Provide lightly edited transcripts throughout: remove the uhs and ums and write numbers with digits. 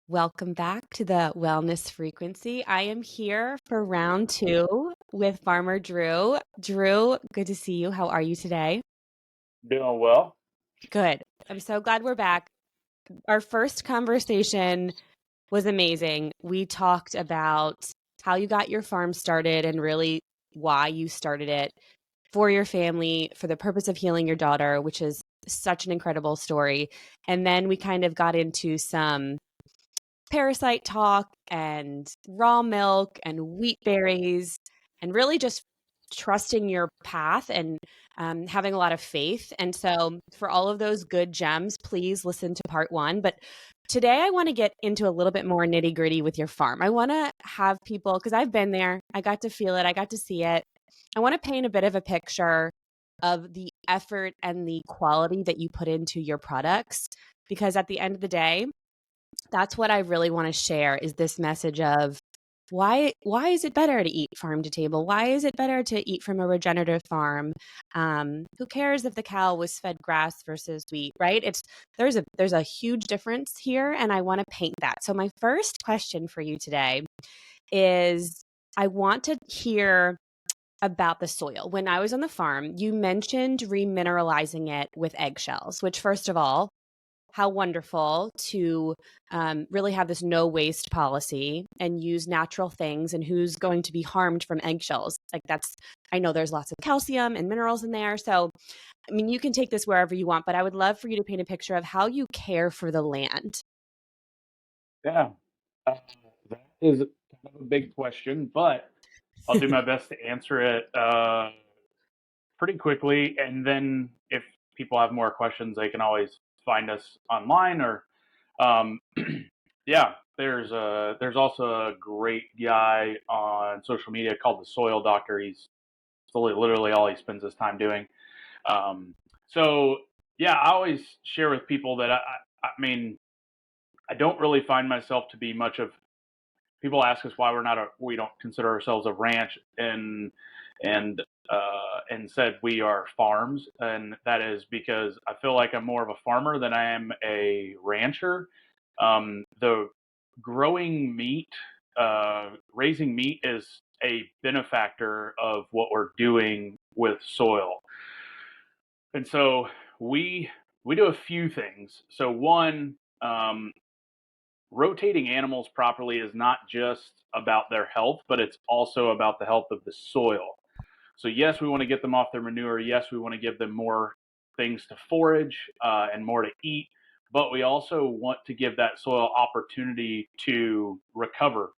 Welcome back to the Wellness Frequency. I am here for round two with Farmer Drew. Drew, good to see you. How are you today? Doing well. Good. I'm so glad we're back. Our first conversation was amazing. We talked about how you got your farm started and really why you started it for your family, for the purpose of healing your daughter, which is such an incredible story. And then we kind of got into some parasite talk and raw milk and wheat berries and really just trusting your path and having a lot of faith. And so, for all of those good gems, please listen to part one. But today, I want to get into a little bit more nitty gritty with your farm. I want to have people, because I've been there, I got to feel it, I got to see it. I want to paint a bit of a picture of the effort and the quality that you put into your products. Because at the end of the day, that's what I really want to share is this message of why is it better to eat farm to table? Why is it better to eat from a regenerative farm? Who cares if the cow was fed grass versus wheat, right? There's a huge difference here, and I want to paint that. So my first question for you today is I want to hear about the soil. When I was on the farm, you mentioned remineralizing it with eggshells, which first of all, how wonderful to really have this no waste policy and use natural things, and who's going to be harmed from eggshells. Like I know there's lots of calcium and minerals in there. So, I mean, you can take this wherever you want, but I would love for you to paint a picture of how you care for the land. Yeah, uh, that is kind of a big question, but I'll do my best to answer it pretty quickly. And then if people have more questions, they can always find us online or, um, yeah. There's also a great guy on social media called the Soil Doctor. He's literally all he spends his time doing. Um, so yeah, I always share with people that I mean I don't really find myself to be much of. People ask us why we don't consider ourselves a ranch, and said we are farms, and that is because I feel like I'm more of a farmer than I am a rancher. The growing meat, raising meat is a benefactor of what we're doing with soil, and so we do a few things. So one, rotating animals properly is not just about their health, but it's also about the health of the soil. So, yes, we want to get them off their manure. Yes, we want to give them more things to forage and more to eat. But we also want to give that soil opportunity to recover.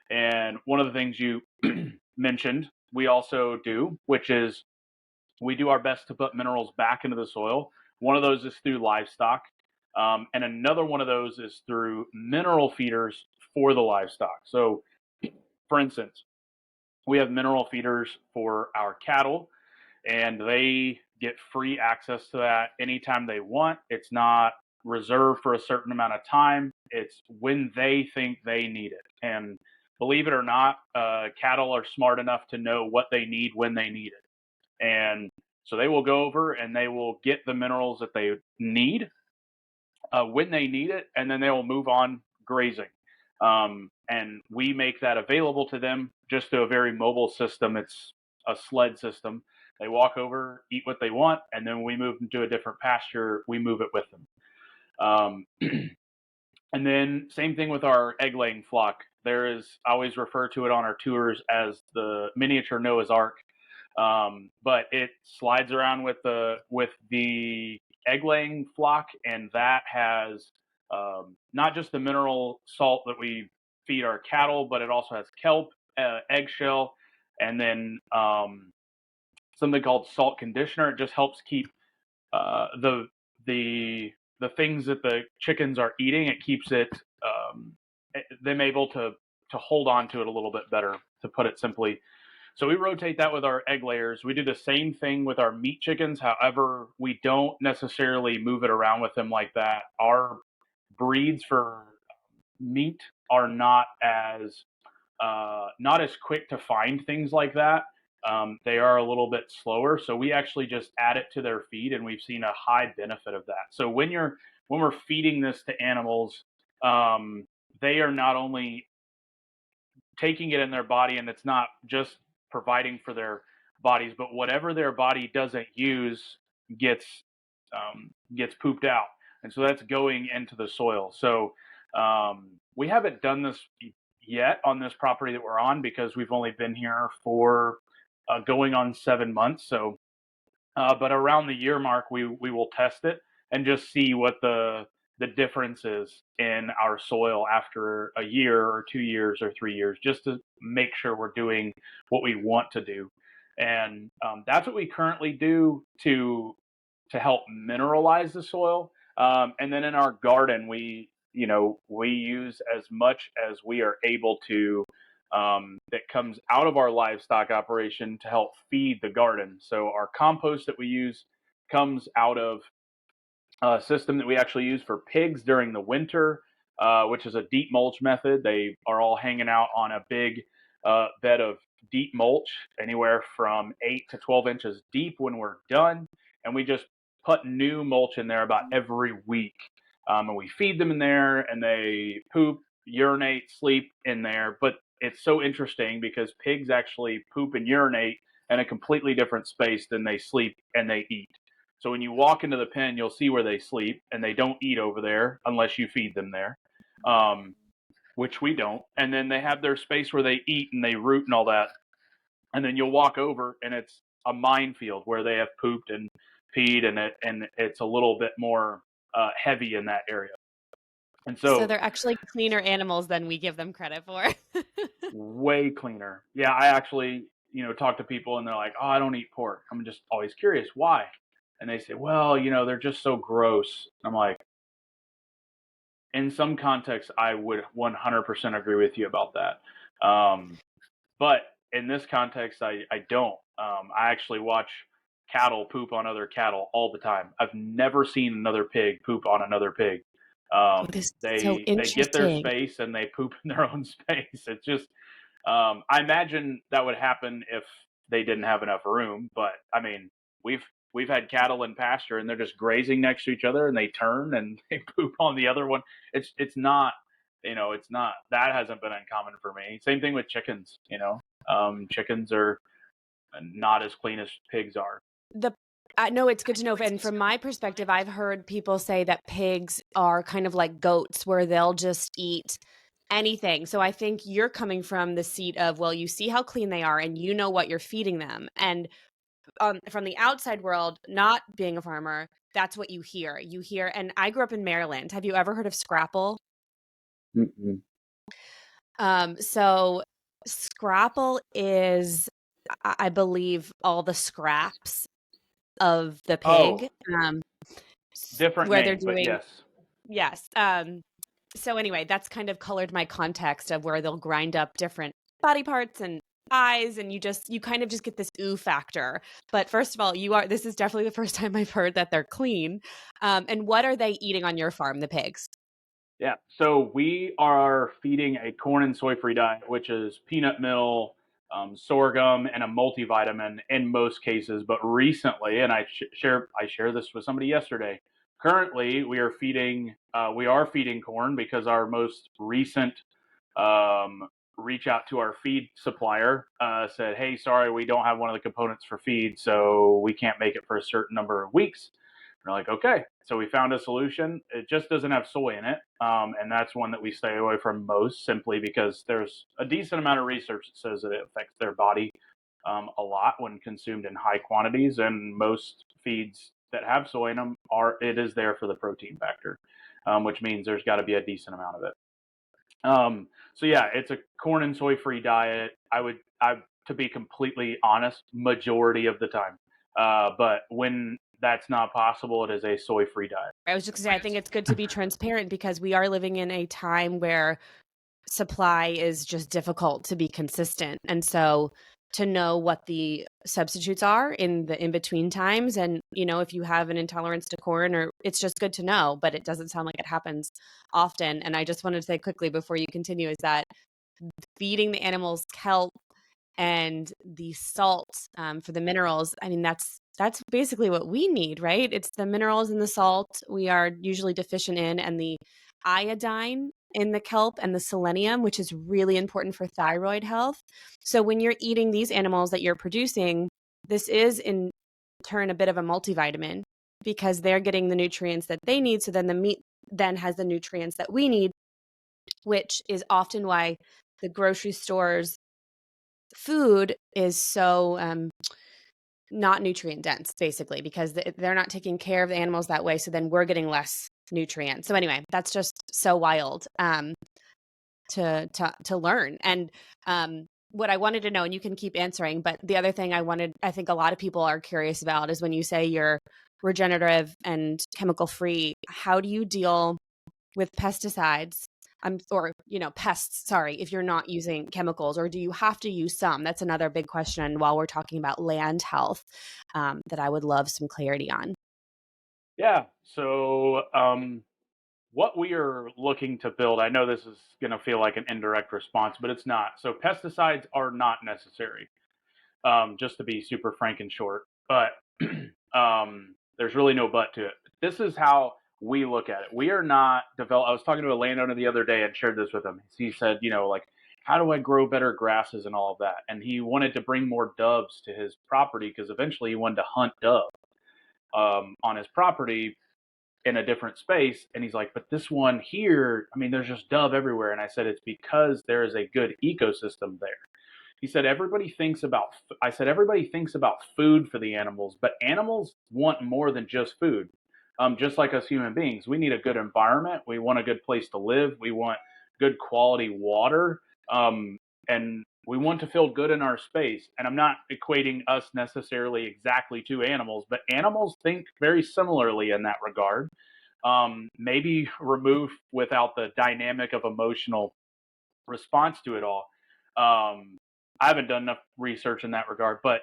And one of the things you mentioned, we also do, which is we do our best to put minerals back into the soil. One of those is through livestock, and another one of those is through mineral feeders for the livestock. So, for instance, we have mineral feeders for our cattle, and they get free access to that anytime they want. It's not reserved for a certain amount of time, it's when they think they need it. And believe it or not, cattle are smart enough to know what they need when they need it. And so they will go over and they will get the minerals that they need when they need it, and then they will move on grazing. And we make that available to them just through a very mobile system. It's a sled system. They walk over, eat what they want, and then we move them to a different pasture. We move it with them. Um, and then same thing with our egg laying flock. There is, I always refer to it on our tours as the miniature Noah's Ark, but it slides around with the egg laying flock, and that has not just the mineral salt that we feed our cattle, but it also has kelp, eggshell, and then something called salt conditioner. It just helps keep uh, the the things that the chickens are eating. It keeps them able to hold on to it a little bit better, to put it simply. So we rotate that with our egg layers. We do the same thing with our meat chickens. However, we don't necessarily move it around with them like that. Our breeds for meat are not as quick to find things like that. They are a little bit slower, so we actually just add it to their feed, and we've seen a high benefit of that. So when we're feeding this to animals, they are not only taking it in their body, and it's not just providing for their bodies, but whatever their body doesn't use gets gets pooped out, and so that's going into the soil. So we haven't done this yet on this property that we're on because we've only been here for going on 7 months. So but around the year mark, we will test it and just see what the difference is in our soil after a year or 2 years or 3 years, just to make sure we're doing what we want to do. And that's what we currently do to help mineralize the soil. And then in our garden, we use as much as we are able to that comes out of our livestock operation to help feed the garden. So our compost that we use comes out of a system that we actually use for pigs during the winter, which is a deep mulch method. They are all hanging out on a big bed of deep mulch, anywhere from 8 to 12 inches deep when we're done. And we just put new mulch in there about every week. And we feed them in there, and they poop, urinate, sleep in there. But it's so interesting because pigs actually poop and urinate in a completely different space than they sleep and they eat. So when you walk into the pen, you'll see where they sleep, and they don't eat over there unless you feed them there, which we don't. And then they have their space where they eat and they root and all that. And then you'll walk over, and it's a minefield where they have pooped and peed, and it's a little bit more heavy in that area. And So so they're actually cleaner animals than we give them credit for. way cleaner. Yeah, I actually, talk to people, and they're like, "Oh, I don't eat pork." I'm just always curious why. And they say, "Well, they're just so gross." I'm like, in some contexts, I would 100% agree with you about that. But in this context, I don't. I actually watch cattle poop on other cattle all the time. I've never seen another pig poop on another pig. Oh, this is so They get their interesting. space and they poop in their own space. It's just, I imagine that would happen if they didn't have enough room. But I mean, we've had cattle in pasture, and they're just grazing next to each other, and they turn and they poop on the other one. It's not, it's not, that hasn't been uncommon for me. Same thing with chickens. Chickens are not as clean as pigs are. I know it's good to know. And from my perspective, I've heard people say that pigs are kind of like goats where they'll just eat anything. So I think you're coming from the seat of, well, you see how clean they are and you know what you're feeding them. And from the outside world, not being a farmer, that's what you hear. You hear, and I grew up in Maryland. Have you ever heard of scrapple? Mm-mm. So scrapple is, I believe, all the scraps of the Oh, pig, different where they're name, but doing, yes. yes. So anyway, that's kind of colored my context of where they'll grind up different body parts and eyes, and you kind of just get this ooh factor. But first of all, this is definitely the first time I've heard that they're clean. And what are they eating on your farm, the pigs? Yeah. So we are feeding a corn and soy free diet, which is peanut meal, sorghum, and a multivitamin in most cases. But recently, and I share this with somebody yesterday. Currently, we are feeding corn because our most recent reach out to our feed supplier said, "Hey, sorry, we don't have one of the components for feed, so we can't make it for a certain number of weeks." We're like, okay. So we found a solution. It just doesn't have soy in it. And that's one that we stay away from most, simply because there's a decent amount of research that says that it affects their body a lot when consumed in high quantities. And most feeds that have soy in them it is there for the protein factor, which means there's got to be a decent amount of it. So yeah, it's a corn and soy free diet. To be completely honest, majority of the time. But when that's not possible, it is a soy free diet. I was just going to say, I think it's good to be transparent because we are living in a time where supply is just difficult to be consistent. And so to know what the substitutes are in the in-between times, and if you have an intolerance to corn, or it's just good to know, but it doesn't sound like it happens often. And I just wanted to say quickly before you continue is that feeding the animals kelp and the salt for the minerals, I mean, that's basically what we need, right? It's the minerals and the salt we are usually deficient in, and the iodine in the kelp and the selenium, which is really important for thyroid health. So when you're eating these animals that you're producing, this is in turn a bit of a multivitamin because they're getting the nutrients that they need. So then the meat then has the nutrients that we need, which is often why the grocery store's food is so not nutrient dense, basically, because they're not taking care of the animals that way. So then we're getting less nutrients. So anyway, that's just so wild to learn. And what I wanted to know, and you can keep answering, but the other thing I think a lot of people are curious about is when you say you're regenerative and chemical free, how do you deal with pesticides? Or, pests, sorry, if you're not using chemicals, or do you have to use some? That's another big question while we're talking about land health that I would love some clarity on. Yeah. So, what we are looking to build, I know this is going to feel like an indirect response, but it's not. So, pesticides are not necessary, just to be super frank and short. But there's really no but to it. This is how we look at it. We are not I was talking to a landowner the other day and shared this with him. He said, like, how do I grow better grasses and all of that? And he wanted to bring more doves to his property because eventually he wanted to hunt dove on his property in a different space. And he's like, but this one here, I mean, there's just dove everywhere. And I said, it's because there is a good ecosystem there. He said, I said, everybody thinks about food for the animals, but animals want more than just food. Just like us human beings, we need a good environment. We want a good place to live. We want good quality water. And we want to feel good in our space. And I'm not equating us necessarily exactly to animals, but animals think very similarly in that regard. Maybe removed without the dynamic of emotional response to it all. I haven't done enough research in that regard, but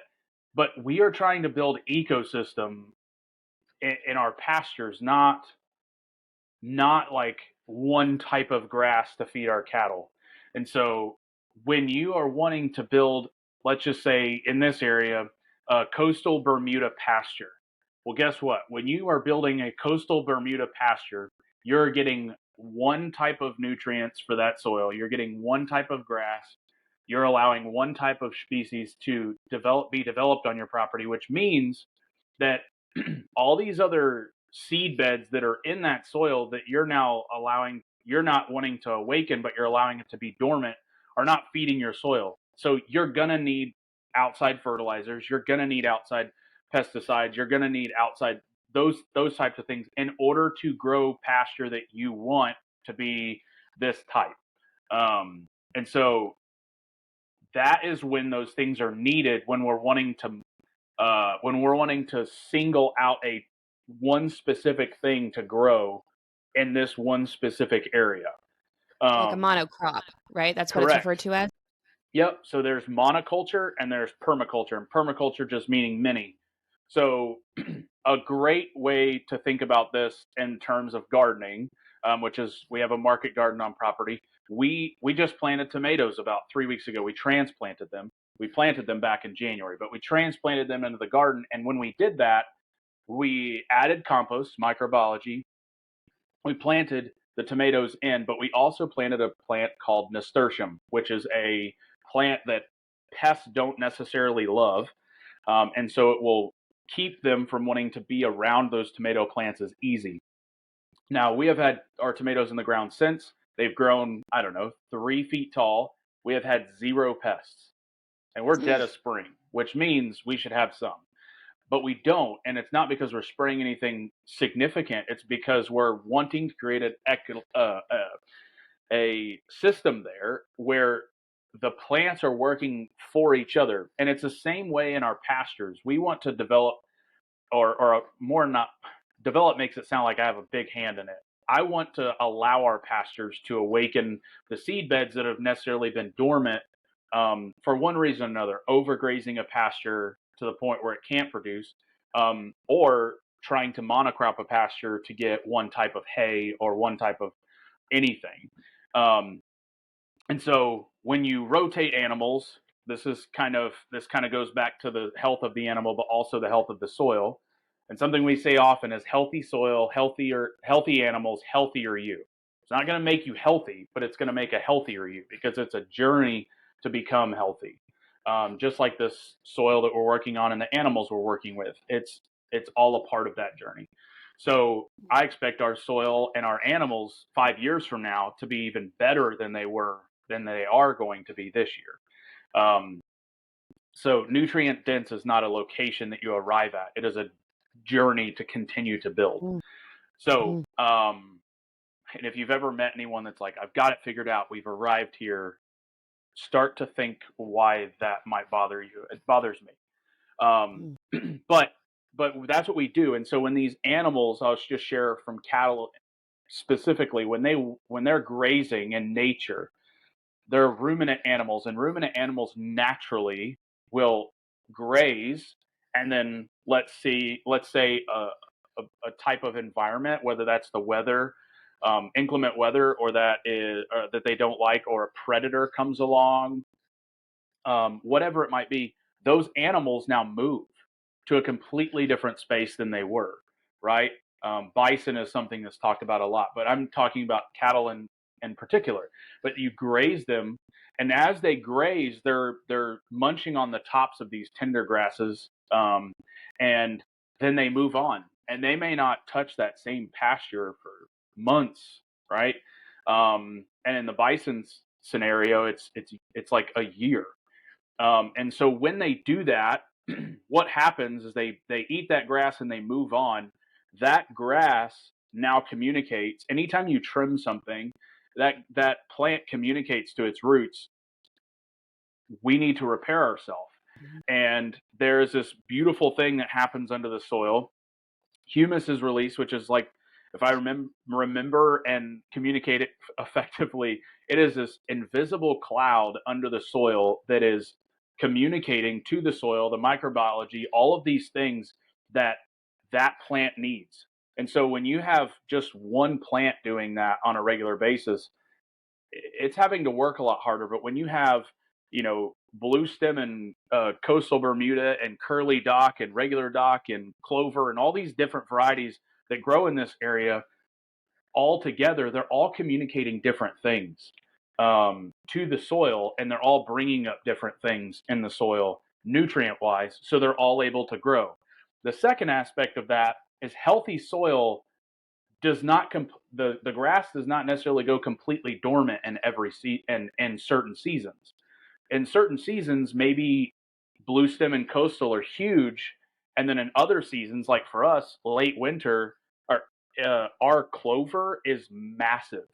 we are trying to build ecosystem in our pastures, not like one type of grass to feed our cattle. And so when you are wanting to build, let's just say in this area, a coastal Bermuda pasture. Well, guess what? When you are building a coastal Bermuda pasture, you're getting one type of nutrients for that soil. You're getting one type of grass. You're allowing one type of species to be developed on your property, which means that all these other seed beds that are in that soil that you're not wanting to awaken, but you're allowing it to be dormant, are not feeding your soil. So you're going to need outside fertilizers. You're going to need outside pesticides. You're going to need outside those types of things in order to grow pasture that you want to be this type. And so that is when those things are needed when we're wanting to single out a one specific thing to grow in this one specific area. Like a monocrop, right? That's what it's referred Correct. to as. Yep. So there's monoculture and there's permaculture, and permaculture just meaning many. So a great way to think about this in terms of gardening, which is we have a market garden on property. We just planted tomatoes about 3 weeks ago. We transplanted them. We planted them back in January, but we transplanted them into the garden. And when we did that, we added compost, microbiology. We planted the tomatoes in, but we also planted a plant called nasturtium, which is a plant that pests don't necessarily love. And so it will keep them from wanting to be around those tomato plants as easy. Now, we have had our tomatoes in the ground since. They've grown, I don't know, 3 feet tall. We have had zero pests. And we're dead of spring, which means we should have some. But we don't. And it's not because we're spraying anything significant. It's because we're wanting to create a system there where the plants are working for each other. And it's the same way in our pastures. We want to develop, or more not, develop makes it sound like I have a big hand in it. I want to allow our pastures to awaken the seed beds that have necessarily been dormant for one reason or another, overgrazing a pasture to the point where it can't produce, or trying to monocrop a pasture to get one type of hay or one type of anything. Um, and so when you rotate animals, this kind of goes back to the health of the animal, but also the health of the soil. And something we say often is healthy soil, healthy animals, healthier you. It's not going to make you healthy, but it's going to make a healthier you, because it's a journey to become healthy. Just like this soil that we're working on and the animals we're working with, it's all a part of that journey. So I expect our soil and our animals 5 years from now to be even better than they are going to be this year. So nutrient dense is not a location that you arrive at. It is a journey to continue to build. Mm, So, mm, and if you've ever met anyone that's like, I've got it figured out, we've arrived here, start to think why that might bother you. It bothers me. mm, But that's what we do. And so when these animals, I'll just share from cattle specifically, when they're grazing in nature, they're ruminant animals, and ruminant animals naturally will graze, and then let's say a type of environment, whether that's the weather, inclement weather, or that they don't like, or a predator comes along, whatever it might be, those animals now move to a completely different space than they were, right? Bison is something that's talked about a lot, but I'm talking about cattle in particular. But you graze them, and as they graze, they're munching on the tops of these tender grasses, and then they move on, and they may not touch that same pasture for months, right? And in the bison's scenario, it's like a year. And so when they do that, what happens is they eat that grass and they move on. That grass now communicates. Anytime you trim something, that plant communicates to its roots, we need to repair ourselves. mm, And there's this beautiful thing that happens under the soil. Humus is released, which is like, if I remember and communicate it effectively, it is this invisible cloud under the soil that is communicating to the soil, the microbiology, all of these things that that plant needs. And so when you have just one plant doing that on a regular basis, it's having to work a lot harder. But when you have, blue stem and coastal Bermuda and curly dock and regular dock and clover and all these different varieties that grow in this area, all together, they're all communicating different things to the soil, and they're all bringing up different things in the soil, nutrient wise, so they're all able to grow. The second aspect of that is healthy soil does not the grass does not necessarily go completely dormant in in certain seasons. In certain seasons, maybe blue stem and coastal are huge, and then in other seasons, like for us, late winter, our clover is massive.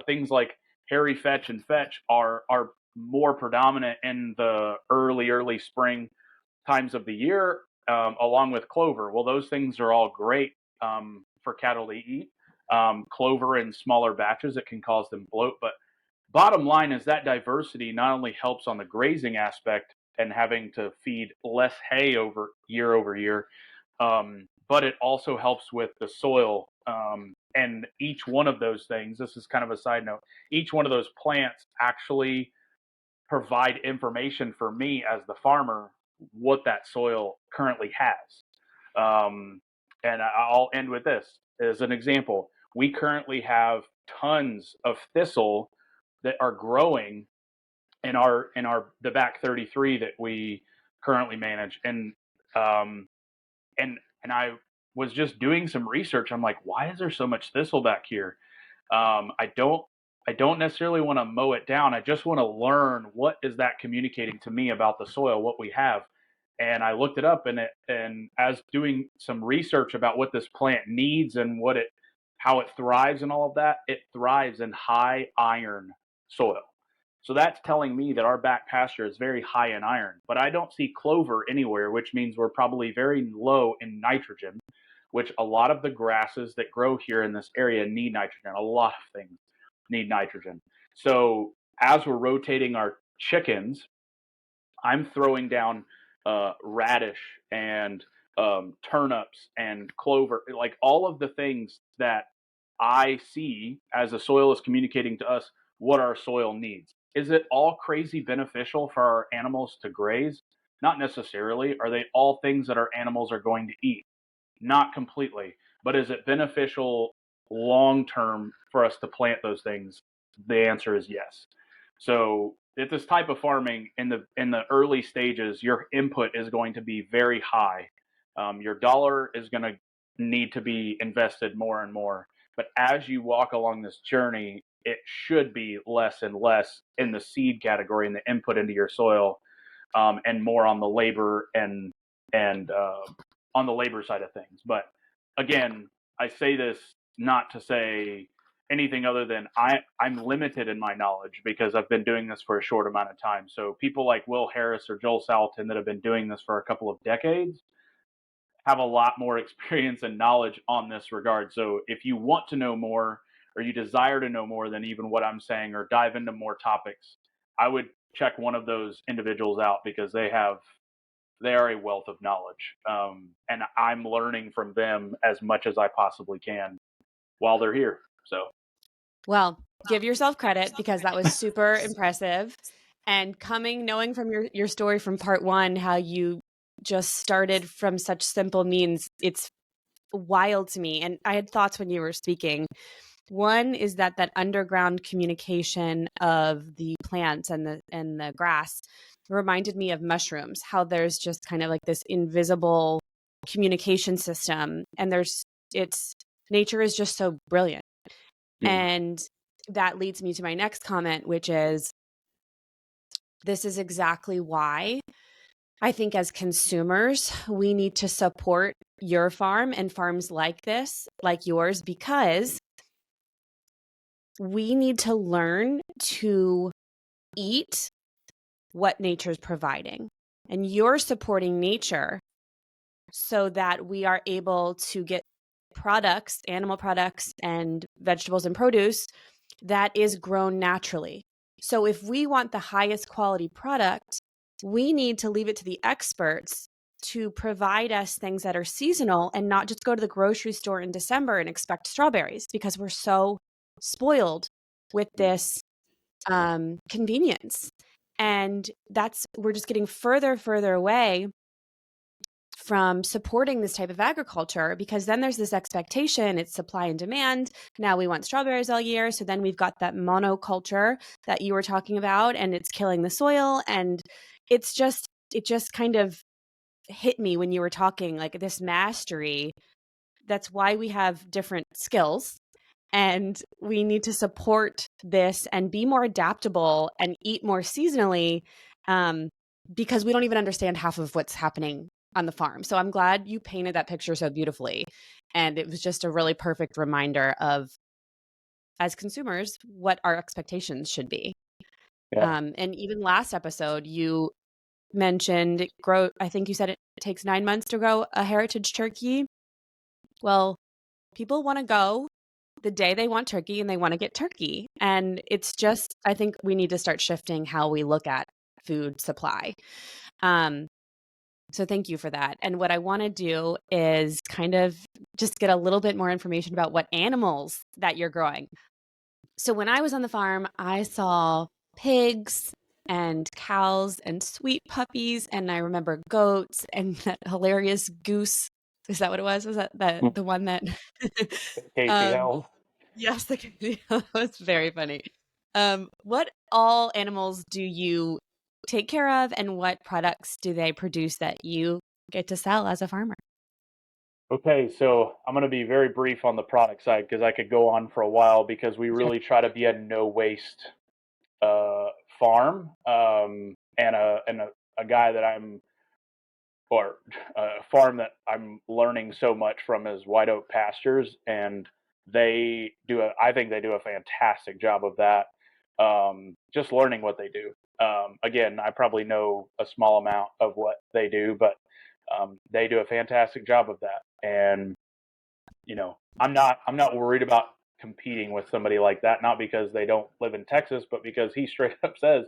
Things like hairy fetch and fetch are more predominant in the early spring times of the year, along with clover. Well, those things are all great for cattle to eat. Clover in smaller batches, it can cause them bloat. But bottom line is that diversity not only helps on the grazing aspect and having to feed less hay over year, but it also helps with the soil. And each one of those things, this is kind of a side note, each one of those plants actually provide information for me as the farmer what that soil currently has. And I'll end with this as an example. We currently have tons of thistle that are growing in our the back 33 that we currently manage, um, and I was just doing some research. I'm like, why is there so much thistle back here? I don't necessarily want to mow it down. I just want to learn what is that communicating to me about the soil, what we have. And I looked it up, and as doing some research about what this plant needs and how it thrives and all of that, it thrives in high iron soil. So that's telling me that our back pasture is very high in iron, but I don't see clover anywhere, which means we're probably very low in nitrogen, which a lot of the grasses that grow here in this area need nitrogen. A lot of things need nitrogen. So as we're rotating our chickens, I'm throwing down radish and turnips and clover, like all of the things that I see as the soil is communicating to us what our soil needs. Is it all crazy beneficial for our animals to graze? Not necessarily. Are they all things that our animals are going to eat? Not completely. But is it beneficial long term for us to plant those things? The answer is yes. So at this type of farming, in the early stages, your input is going to be very high. Your dollar is going to need to be invested more and more. But as you walk along this journey, it should be less and less in the seed category and the input into your soil, and more on the labor and on the labor side of things. But again, I say this not to say anything other than I'm limited in my knowledge because I've been doing this for a short amount of time. So people like Will Harris or Joel Salatin that have been doing this for a couple of decades have a lot more experience and knowledge on this regard. So if you want to know more or you desire to know more than even what I'm saying or dive into more topics, I would check one of those individuals out because they are a wealth of knowledge. And I'm learning from them as much as I possibly can while they're here. So, Well, give yourself credit because that was super impressive. And knowing from your story from part one, how you just started from such simple means, it's wild to me. And I had thoughts when you were speaking. One is that underground communication of the plants and the grass reminded me of mushrooms, how there's just kind of like this invisible communication system, and nature is just so brilliant. And that leads me to my next comment, which is this is exactly why I think as consumers, we need to support your farm and farms like this, like yours, because we need to learn to eat what nature's providing. And you're supporting nature so that we are able to get products, animal products and vegetables and produce that is grown naturally. So if we want the highest quality product, we need to leave it to the experts to provide us things that are seasonal and not just go to the grocery store in December and expect strawberries because we're so spoiled with this convenience. And we're just getting further away from supporting this type of agriculture because then there's this expectation, it's supply and demand. Now we want strawberries all year. So then we've got that monoculture that you were talking about and it's killing the soil. And it just kind of hit me when you were talking like this mastery. That's why we have different skills. And we need to support this and be more adaptable and eat more seasonally because we don't even understand half of what's happening on the farm. So I'm glad you painted that picture so beautifully. And it was just a really perfect reminder of, as consumers, what our expectations should be. yeah. And even last episode, you mentioned I think you said it takes 9 months to grow a heritage turkey. Well, people want to go the day they want turkey and they want to get turkey. And it's just, I think we need to start shifting how we look at food supply. So thank you for that. And what I want to do is kind of just get a little bit more information about what animals that you're growing. So when I was on the farm, I saw pigs and cows and sweet puppies. And I remember goats and that hilarious goose. Is that what it was? Was that the one that Casey um, Hill. yes, that was very funny. What all animals do you take care of, and what products do they produce that you get to sell as a farmer? Okay, so I'm going to be very brief on the product side because I could go on for a while because we Sure. really try to be a no waste uh, farm, and a guy that I'm or a farm that I'm learning so much from is White Oak Pastures, and I think they do a fantastic job of that. Just learning what they do. Again, I probably know a small amount of what they do, but they do a fantastic job of that. And I'm not worried about competing with somebody like that, not because they don't live in Texas, but because he straight up says,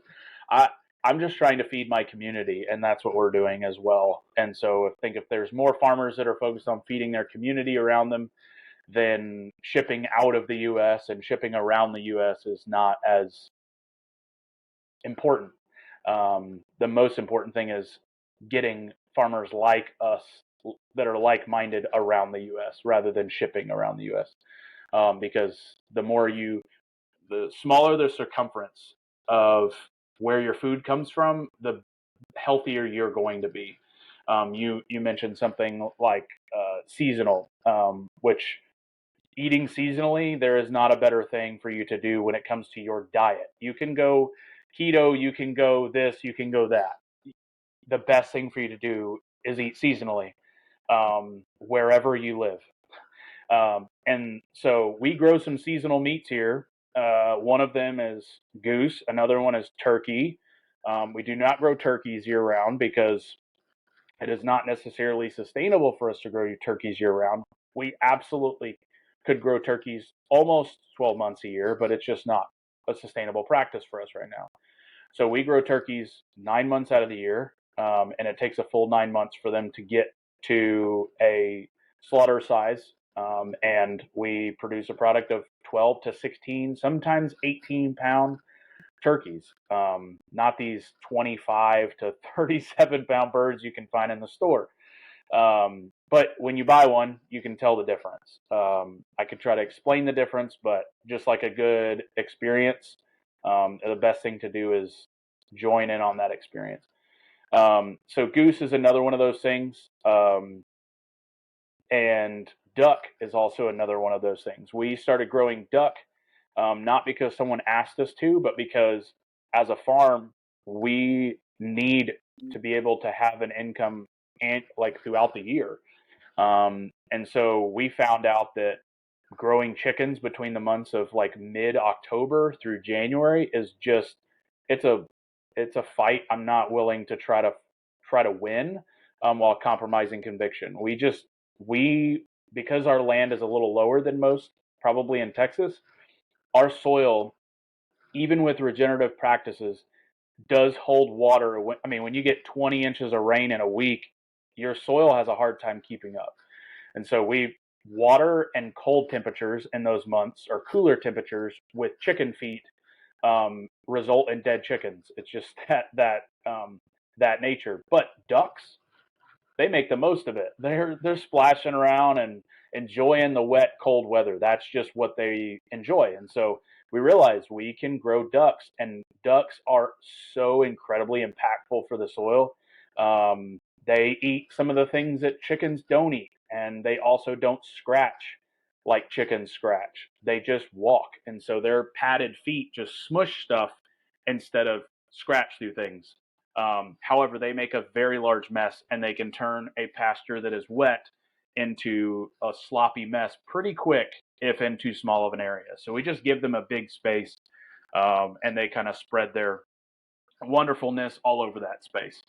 I I'm just trying to feed my community, and that's what we're doing as well. And so I think if there's more farmers that are focused on feeding their community around them, then shipping out of the US and shipping around the US is not as important. The most important thing is getting farmers like us that are like minded around the US rather than shipping around the US. because the smaller the circumference of where your food comes from, the healthier you're going to be. You mentioned something like seasonal, which eating seasonally, there is not a better thing for you to do when it comes to your diet. You can go keto, you can go this, you can go that. The best thing for you to do is eat seasonally, wherever you live. And so we grow some seasonal meats here. One of them is goose, another one is turkey. We do not grow turkeys year round because it is not necessarily sustainable for us to grow turkeys year round. We absolutely could grow turkeys almost 12 months a year, but it's just not a sustainable practice for us right now. So we grow turkeys 9 months out of the year, and it takes a full 9 months for them to get to a slaughter size. And we produce a product of 12 to 16, sometimes 18-pound turkeys, not these 25 to 37-pound birds you can find in the store. But when you buy one, you can tell the difference. I could try to explain the difference, but just like a good experience, the best thing to do is join in on that experience. So goose is another one of those things. And duck is also another one of those things. We started growing duck not because someone asked us to, but because as a farm, we need to be able to have an income and like throughout the year. And so we found out that growing chickens between the months of like mid-October through January is just it's a it's a fight I'm not willing to try to win while compromising conviction. We because our land is a little lower than most, probably in Texas, our soil, even with regenerative practices, does hold water. I mean, when you get 20 inches of rain in a week, your soil has a hard time keeping up. And so we water and cold temperatures in those months, or cooler temperatures with chicken feet, result in dead chickens. It's just that nature. But ducks, they make the most of it. They're splashing around and enjoying the wet, cold weather. That's just what they enjoy. And so we realized we can grow ducks, and ducks are so incredibly impactful for the soil. They eat some of the things that chickens don't eat, and they also don't scratch like chickens scratch. They just walk, and so their padded feet just smush stuff instead of scratch through things. However, they make a very large mess, and they can turn a pasture that is wet into a sloppy mess pretty quick if in too small of an area. So we just give them a big space, and they kind of spread their wonderfulness all over that space.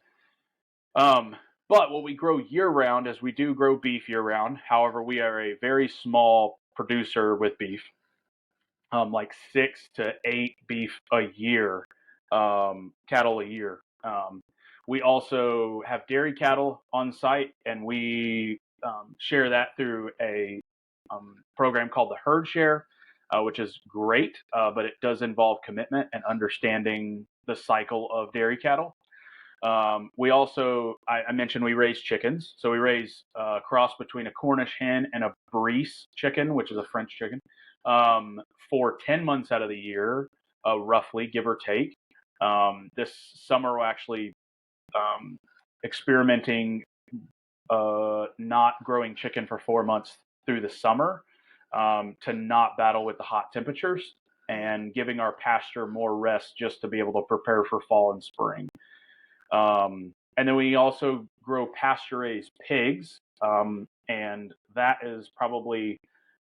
But what we grow year round is we do grow beef year round. However, we are a very small producer with beef, like 6 to 8 beef a year, cattle a year. We also have dairy cattle on site, and we share that through a program called the Herd Share, which is great, but it does involve commitment and understanding the cycle of dairy cattle. We also, I mentioned we raise chickens. So we raise a cross between a Cornish hen and a Brise chicken, which is a French chicken, for 10 months out of the year, roughly, give or take. This summer, we're actually experimenting not growing chicken for 4 months through the summer to not battle with the hot temperatures and giving our pasture more rest just to be able to prepare for fall and spring. And then we also grow pasture-raised pigs, and that is probably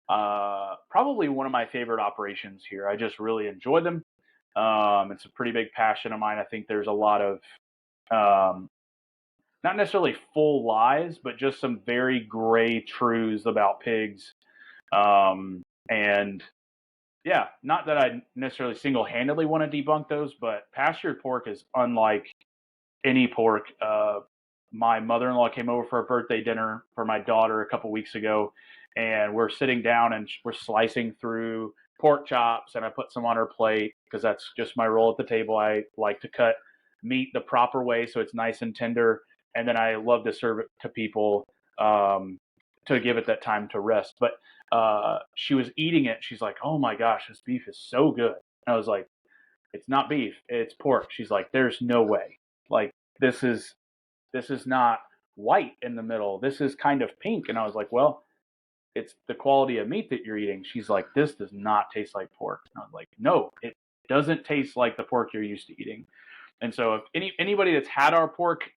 one of my favorite operations here. I just really enjoy them. It's a pretty big passion of mine. I think there's a lot of not necessarily full lies, but just some very gray truths about pigs. And yeah, not that I necessarily single-handedly want to debunk those, but pastured pork is unlike any pork. My mother-in-law came over for a birthday dinner for my daughter a couple weeks ago, and we're sitting down and we're slicing through pork chops, and I put some on her plate because that's just my role at the table. I like to cut meat the proper way so it's nice and tender, and then I love to serve it to people to give it that time to rest. But she was eating it. She's like, "Oh my gosh, this beef is so good." And I was like, "It's not beef, it's pork." She's like, "There's no way. Like this is not white in the middle. This is kind of pink." And I was like, "Well, it's the quality of meat that you're eating." She's like, "This does not taste like pork." And I was like, "No, it doesn't taste like the pork you're used to eating." And so if anybody that's had our pork,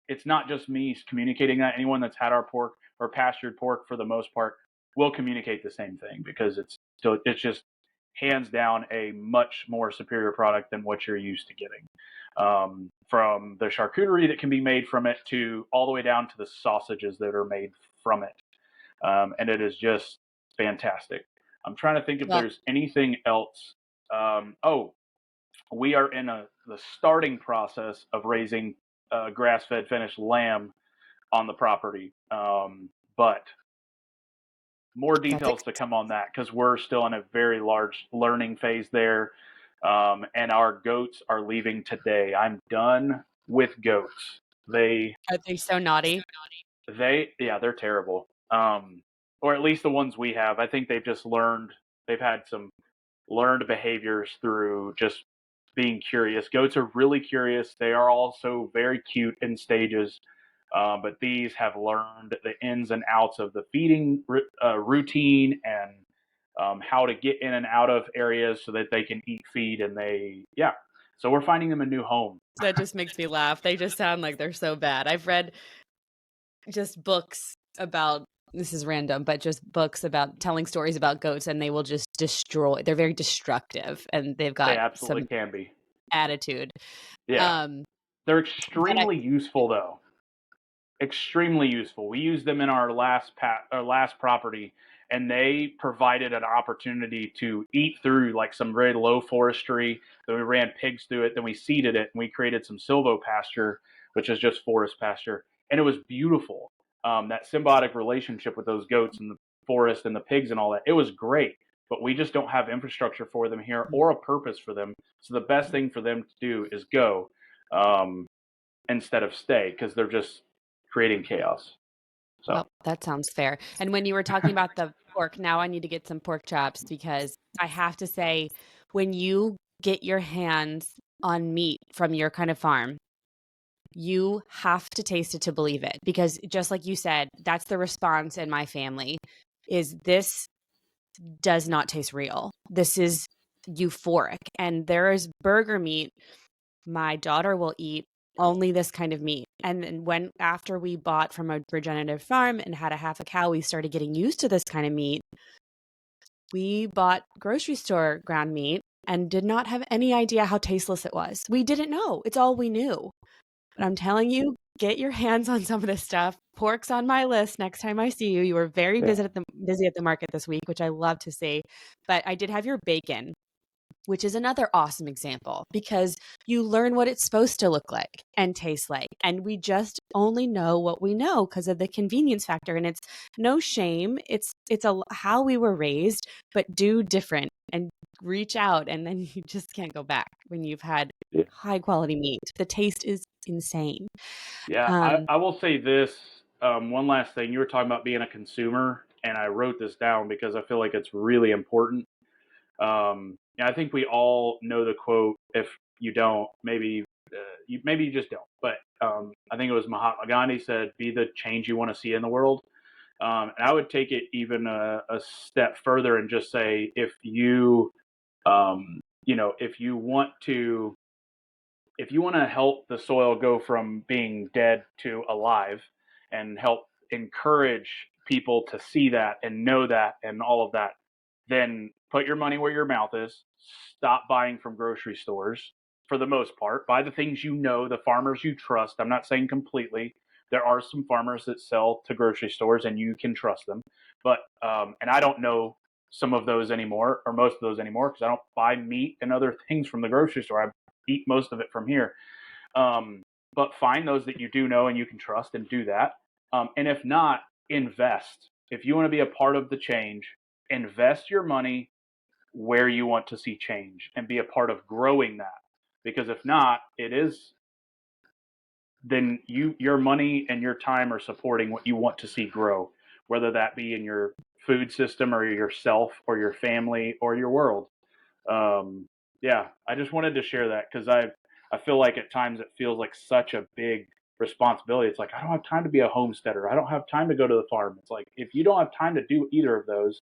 it's not just me communicating that. Anyone that's had our pork or pastured pork for the most part will communicate the same thing, because it's just hands down a much more superior product than what you're used to getting. From the charcuterie that can be made from it to all the way down to the sausages that are made from it. And it is just fantastic. I'm trying to think if Well, there's anything else. Oh, we are in the starting process of raising grass-fed finished lamb on the property, but more that's details to come on that, because we're still in a very large learning phase there. And our goats are leaving today. I'm done with goats. are they so naughty? Yeah, they're terrible. Or at least the ones we have. I think they've had some learned behaviors through just being curious. Goats are really curious. They are also very cute in stages. But these have learned the ins and outs of the feeding routine, and how to get in and out of areas so that they can eat feed. And yeah. So we're finding them a new home. That just makes me laugh. They just sound like they're so bad. I've read just books about, this is random, but just books about telling stories about goats, and they will just destroy. They're very destructive, and they've They got absolutely some can be. attitude. Yeah. Um, They're but I extremely useful, though. Extremely useful. We used them in our last property, and they provided an opportunity to eat through like some very low forestry. Then we ran pigs through it. Then we seeded it, and we created some silvopasture, which is just forest pasture, and it was beautiful. That symbiotic relationship with those goats and the forest and the pigs and all that, it was great. But we just don't have infrastructure for them here or a purpose for them. So the best thing for them to do is go, um, instead of stay, because they're just creating chaos. So Well, that sounds fair. And when you were talking about the pork, now I need to get some pork chops, because I have to say, when you get your hands on meat from your kind of farm, you have to taste it to believe it. Because just like you said, that's the response in my family, is this does not taste real. This is euphoric. And there is burger meat my daughter will eat only this kind of meat. And then after we bought from a regenerative farm and had a half a cow, we started getting used to this kind of meat. We bought grocery store ground meat and did not have any idea how tasteless it was. We didn't know. It's all we knew. But I'm telling you, get your hands on some of this stuff. Pork's on my list next time I see you. You were very yeah, busy at the market this week, which I love to see. But I did have your bacon, which is another awesome example, because you learn what it's supposed to look like and taste like. And we just only know what we know because of the convenience factor. And it's no shame. It's how we were raised, but do different and reach out. And then you just can't go back when you've had yeah, high quality meat. The taste is insane. yeah. Um, I will say this. One last thing. You were talking about being a consumer, and I wrote this down because I feel like it's really important. Yeah, I think we all know the quote. If you don't, maybe you just don't. But I think it was Mahatma Gandhi said, "Be the change you want to see in the world." And I would take it even a step further and just say, if you want to help the soil go from being dead to alive, and help encourage people to see that and know that and all of that, then put your money where your mouth is. Stop buying from grocery stores for the most part. Buy the things you know, the farmers you trust. I'm not saying completely. There are some farmers that sell to grocery stores and you can trust them. But, and I don't know some of those anymore, or most of those anymore, because I don't buy meat and other things from the grocery store. I eat most of it from here. But find those that you do know and you can trust, and do that. And if not, invest. If you want to be a part of the change, invest your money where you want to see change and be a part of growing that. Because if not, then your money and your time are supporting what you want to see grow, whether that be in your food system or yourself or your family or your world. Yeah, I just wanted to share that because I feel like at times it feels like such a big responsibility. It's like I don't have time to be a homesteader. I don't have time to go to the farm. It's like if you don't have time to do either of those,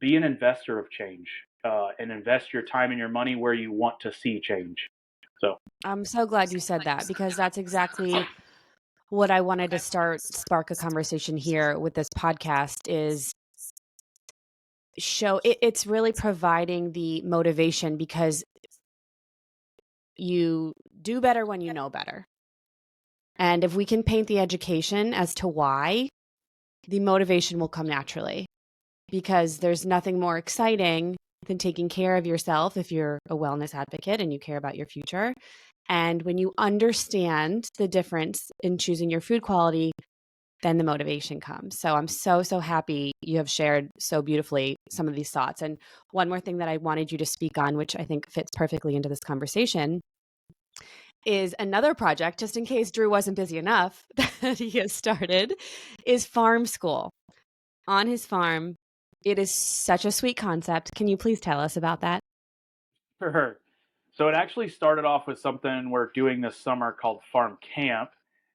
be an investor of change and invest your time and your money where you want to see change. So I'm so glad you said that because that's exactly what I wanted to spark a conversation here with this podcast is it's really providing the motivation because you do better when you know better. And if we can paint the education as to why, the motivation will come naturally because there's nothing more exciting than taking care of yourself if you're a wellness advocate and you care about your future. And when you understand the difference in choosing your food quality, then the motivation comes. So I'm so happy you have shared so beautifully some of these thoughts. And one more thing that I wanted you to speak on, which I think fits perfectly into this conversation, is another project, just in case Drew wasn't busy enough, that he has started, is farm school on his farm. It is such a sweet concept. Can you please tell us about that? sure. So it actually started off with something we're doing this summer called Farm Camp,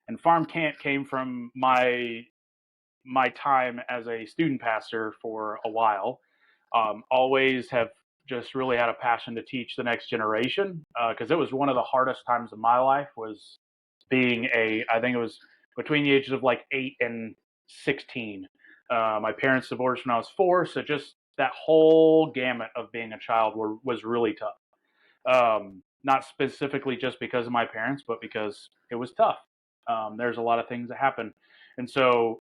and Farm Camp came from my time as a student pastor for a while. Always have just really had a passion to teach the next generation because it was one of the hardest times of my life was being I think it was between the ages of like 8 and 16. My parents divorced when I was 4, so just that whole gamut of being a child was really tough. Not specifically just because of my parents, but because it was tough. There's a lot of things that happen. And so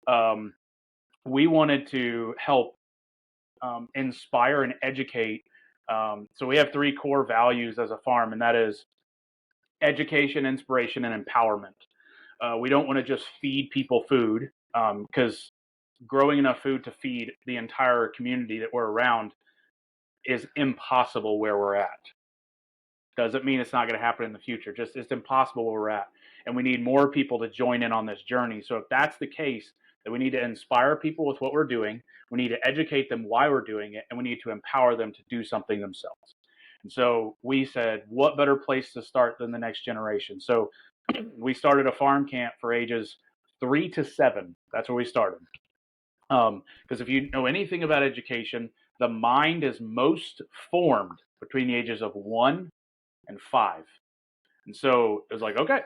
we wanted to help inspire and educate. So we have 3 core values as a farm, and that is education, inspiration, and empowerment. We don't want to just feed people food because growing enough food to feed the entire community that we're around is impossible where we're at. Doesn't mean it's not going to happen in the future. Just it's impossible where we're at. And we need more people to join in on this journey. So if that's the case, then we need to inspire people with what we're doing. We need to educate them why we're doing it. And we need to empower them to do something themselves. And so we said, what better place to start than the next generation? So we started a farm camp for ages 3 to 7. That's where we started. Because if you know anything about education, the mind is most formed between the ages of 1 and 5. And so it was like, okay,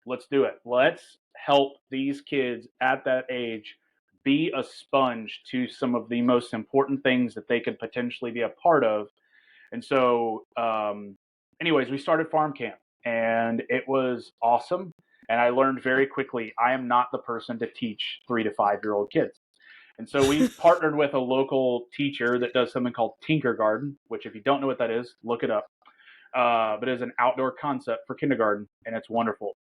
let's do it. Let's help these kids at that age be a sponge to some of the most important things that they could potentially be a part of. And so, anyways, we started Farm Camp and it was awesome. And I learned very quickly I am not the person to teach 3 to 5 year old kids. And so we partnered with a local teacher that does something called Tinker Garden, which if you don't know what that is, look it up. But it is an outdoor concept for kindergarten, and it's wonderful.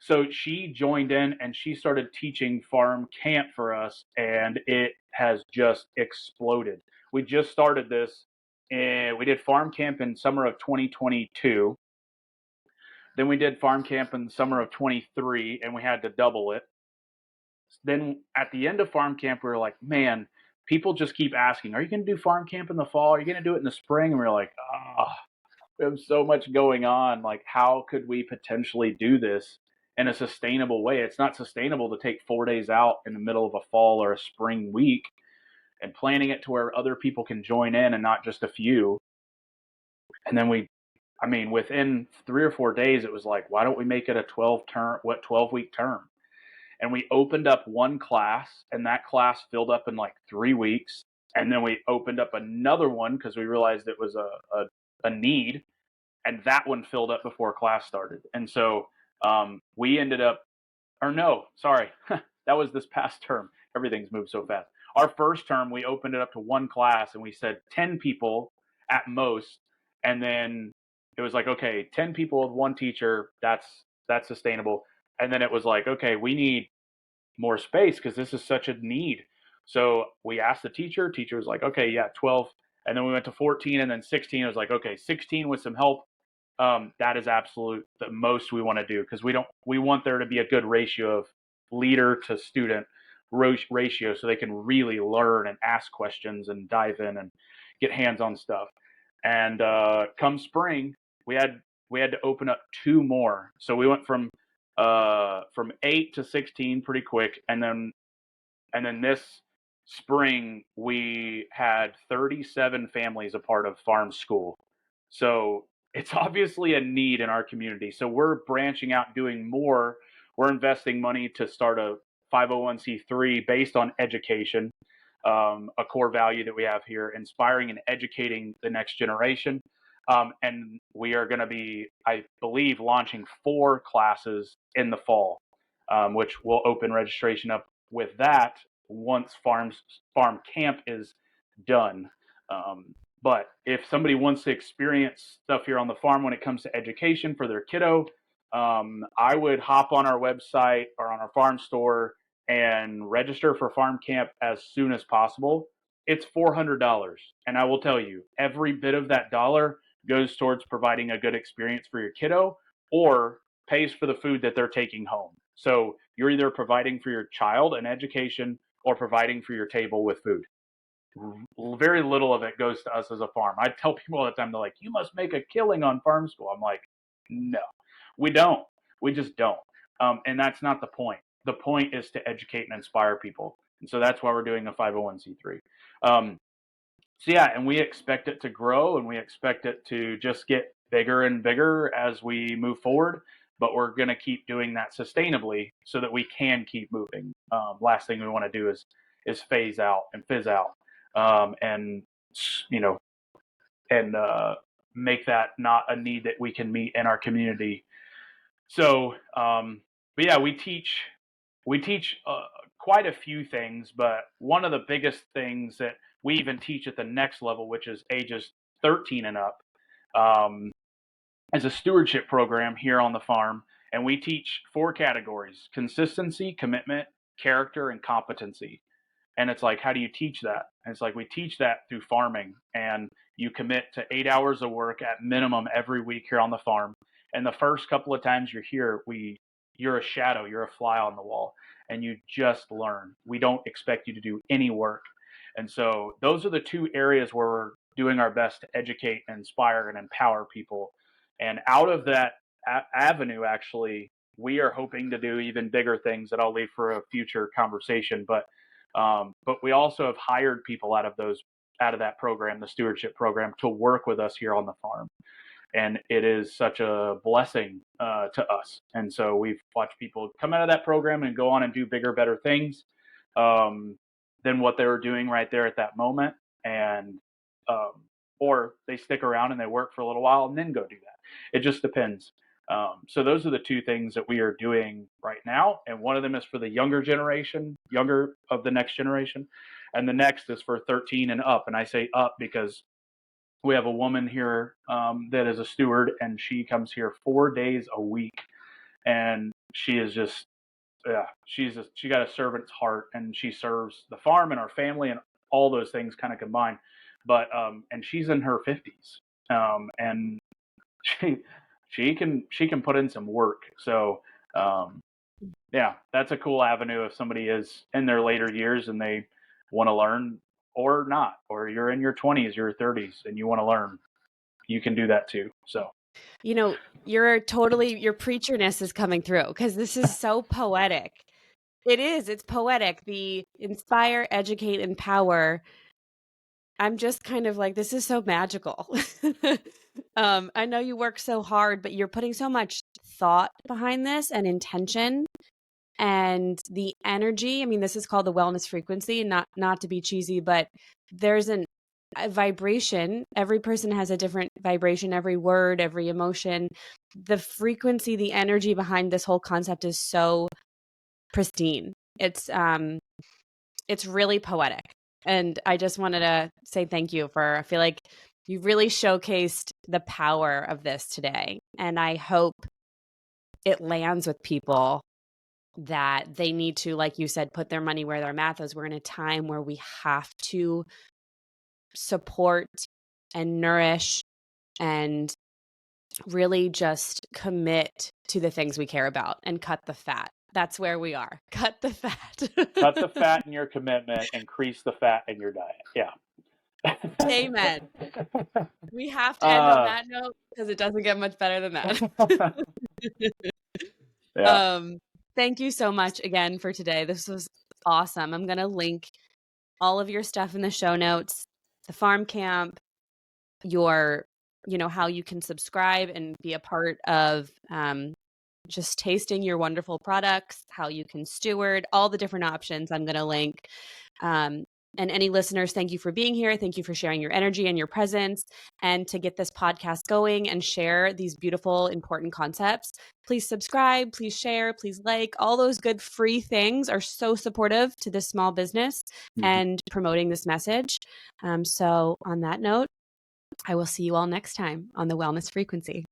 So she joined in and she started teaching Farm Camp for us, and it has just exploded. We just started this, and we did Farm Camp in summer of 2022. Then we did Farm Camp in the summer of 23, and we had to double it. Then at the end of Farm Camp, we were like, man, people just keep asking, are you going to do Farm Camp in the fall? Are you going to do it in the spring? And we were like, we have so much going on. Like, how could we potentially do this in a sustainable way? It's not sustainable to take 4 days out in the middle of a fall or a spring week and planning it to where other people can join in and not just a few. And then within 3 or 4 days, it was like, why don't we make it a 12-week term? And we opened up one class, and that class filled up in like 3 weeks. And then we opened up another one because we realized it was a need, and that one filled up before class started. And so we ended up, or no, sorry, that was this past term. Everything's moved so fast. Our first term, we opened it up to one class, and we said 10 people at most. And then it was like, okay, 10 people with one teacher, that's sustainable. And then it was like, okay, we need more space because this is such a need. So we asked the teacher. Teacher was like, okay, yeah, 12. And then we went to 14, and then 16. It was like, okay, 16 with some help. That is absolute the most we want to do because we want there to be a good ratio of leader to student ratio so they can really learn and ask questions and dive in and get hands-on stuff. And come spring, we had to open up 2 more. So we went from 8 to 16 pretty quick, and then this spring we had 37 families a part of farm school. So it's obviously a need in our community. So we're branching out, doing more. We're investing money to start a 501c3 based on education, a core value that we have here, inspiring and educating the next generation. And we are going to be, I believe, launching 4 classes in the fall, which will open registration up with that once farm camp is done. But if somebody wants to experience stuff here on the farm when it comes to education for their kiddo, I would hop on our website or on our farm store and register for farm camp as soon as possible. It's $400. And I will tell you, every bit of that dollar goes towards providing a good experience for your kiddo or pays for the food that they're taking home. So you're either providing for your child an education or providing for your table with food. Very little of it goes to us as a farm. I tell people all the time, they're like, you must make a killing on farm school. I'm like, no, we don't. We just don't. And that's not the point. The point is to educate and inspire people. And so that's why we're doing a 501c3. So yeah, and we expect it to grow and we expect it to just get bigger and bigger as we move forward. But we're going to keep doing that sustainably so that we can keep moving. Last thing we want to do is phase out and fizz out, and you know, and make that not a need that we can meet in our community. So, but yeah, we teach quite a few things, but one of the biggest things that we even teach at the next level, which is ages 13 and up, is a stewardship program here on the farm. And we teach 4 categories: consistency, commitment, character, and competency. And it's like, how do you teach that? And it's like, we teach that through farming, and you commit to 8 hours of work at minimum every week here on the farm. And the first couple of times you're here, you're a shadow, you're a fly on the wall, and you just learn. We don't expect you to do any work. And so those are the 2 areas where we're doing our best to educate, inspire, and empower people. And out of that avenue, actually, we are hoping to do even bigger things that I'll leave for a future conversation. But we also have hired people out of that program, the stewardship program, to work with us here on the farm. And it is such a blessing to us. And so we've watched people come out of that program and go on and do bigger, better things than what they were doing right there at that moment. And or they stick around and they work for a little while and then go do that. It just depends. So those are the 2 things that we are doing right now. And one of them is for the younger of the next generation. And the next is for 13 and up. And I say up because we have a woman here that is a steward, and she comes here 4 days a week. And she is just, yeah, she got a servant's heart, and she serves the farm and our family and all those things kind of combined. But and she's in her 50s, and she can put in some work. So yeah, that's a cool avenue if somebody is in their later years and they want to learn, or not, or you're in your 20s, your 30s, and you want to learn, you can do that too. So your preacherness is coming through, because this is so poetic. It's poetic. The inspire, educate, empower. I'm just kind of like, this is so magical. I know you work so hard, but you're putting so much thought behind this and intention and the energy. I mean, this is called the wellness frequency, not to be cheesy, but there's a vibration. Every person has a different vibration, every word, every emotion. The frequency, the energy behind this whole concept is so pristine. It's really poetic. And I just wanted to say thank you I feel like you really showcased the power of this today. And I hope it lands with people that they need to, like you said, put their money where their mouth is. We're in a time where we have to support and nourish and really just commit to the things we care about and cut the fat. that's where we are. Cut the fat. Cut the fat in your commitment, increase the fat in your diet. Yeah. Amen. We have to end on that note because it doesn't get much better than that. Yeah. Thank you so much again for today. This was awesome. I'm going to link all of your stuff in the show notes, the farm camp, your, how you can subscribe and be a part of just tasting your wonderful products, how you can steward, all the different options I'm going to link. And any listeners, thank you for being here. Thank you for sharing your energy and your presence. And to get this podcast going and share these beautiful, important concepts, please subscribe, please share, please like. All those good free things are so supportive to this small business and promoting this message. So on that note, I will see you all next time on the Wellness Frequency.